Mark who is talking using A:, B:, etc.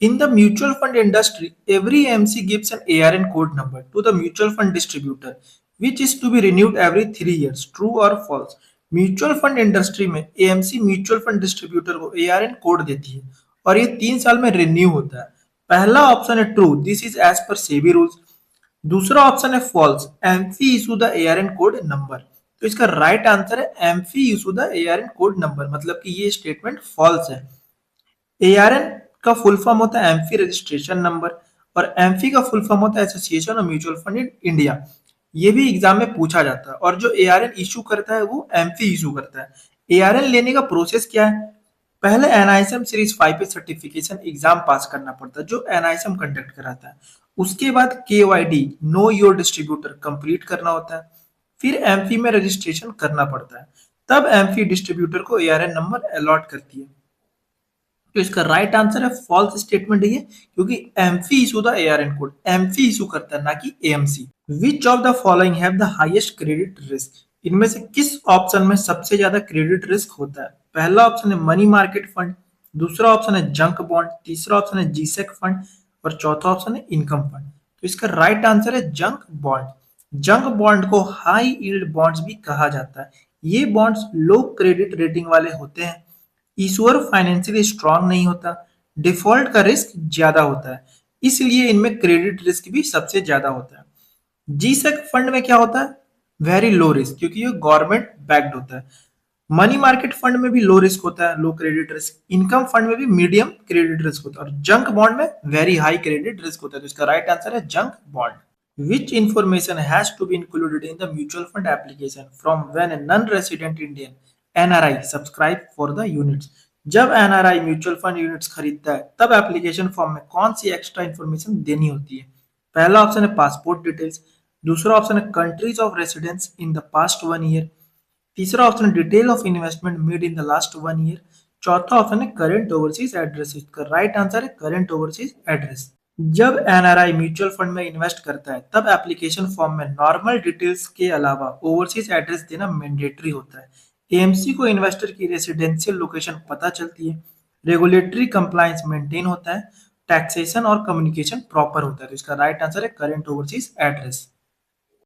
A: In the mutual fund industry, every AMC gives an ARN code number to the mutual fund distributor, which is to be renewed every 3 years. True or false? Mutual fund industry में AMC mutual fund distributor को ARN code देती है और ये 3 साल में renew होता है। पहला ऑप्शन है true, this is as per SEBI rules. दूसरा ऑप्शन है false, AMFI issue the ARN code number. तो इसका राइट आंसर है AMFI issue the ARN code number, मतलब कि ये स्टेटमेंट फॉल्स है। एआरएन का फुल फॉर्म होता है एम्फी रजिस्ट्रेशन नंबर और एम्फी का फुल फॉर्म होता है association of mutual fund in India. ये भी एग्जाम में पूछा जाता है और जो एआरएन इशू करता है वो एम्फी इशू करता है। एआरएन लेने का प्रोसेस क्या है? पहले एनआईएसएम सीरीज 5 पे सर्टिफिकेशन एग्जाम पास करना पड़ता है जो एनआईएसएम कंडक्ट कराता है। उसके बाद केवाईडी नो योर डिस्ट्रीब्यूटर कंप्लीट करना होता है। फिर एम्फी में रजिस्ट्रेशन करना पड़ता है, तब एम्फी डिस्ट्रीब्यूटर को एआरएन नंबर अलॉट करती है। तो इसका राइट आंसर है फॉल्स स्टेटमेंट है, क्योंकि amphi issue the ARN code, amphi issue करता है ना कि AMC. Which of the following have the highest credit risk? इनमें से किस ऑप्शन में सबसे ज्यादा क्रेडिट रिस्क होता है? पहला ऑप्शन है मनी मार्केट फंड, दूसरा ऑप्शन है जंक बॉन्ड, तीसरा ऑप्शन है जीसेक फंड और चौथा ऑप्शन है इनकम फंड। तो इसका राइट आंसर है जंक बॉन्ड। जंक बॉन्ड को हाई यील्ड बॉन्ड्स भी कहा जाता है। ये बॉन्ड्स लो क्रेडिट रेटिंग वाले होते हैं। इशूअर फाइनेंशियली स्ट्रांग नहीं होता, डिफॉल्ट का रिस्क ज्यादा होता है, इसलिए इनमें क्रेडिट रिस्क भी सबसे ज्यादा होता है। जीसेक फंड में क्या होता है? वेरी लो रिस्क, क्योंकि ये गवर्नमेंट बैक्ड होता है। मनी मार्केट फंड में भी लो रिस्क होता है, low credit risk. Income fund में भी मीडियम क्रेडिट रिस्क होता है और जंक बॉन्ड में वेरी हाई क्रेडिट रिस्क होता है। तो इसका राइट आंसर है junk bond. Which information has to be included in the mutual fund application from when a non resident Indian NRI subscribe for the units? जब NRI mutual fund units खरीदता है तब application form में कौन सी extra information देनी होती है? पहला ऑप्शन है पासपोर्ट डिटेल्स, दूसरा ऑप्शन है countries of residence in the past 1 year, तीसरा ऑप्शन है detail of investment made in the last 1 year, चौथा ऑप्शन है करंट ओवरसीज एड्रेस। इसका राइट आंसर है करंट ओवरसीज एड्रेस। जब एनआरआई म्यूचुअल फंड में इन्वेस्ट करता है तब एप्लीकेशन फॉर्म में नॉर्मल डिटेल्स के अलावा ओवरसीज एड्रेस देना मैंडेटरी होता है। एएमसी को इन्वेस्टर की रेसिडेंशियल लोकेशन पता चलती है, रेगुलेटरी कंप्लायंस मेंटेन होता है, टैक्सेशन और कम्युनिकेशन प्रॉपर होता है। तो इसका राइट आंसर है करंट ओवरसीज एड्रेस।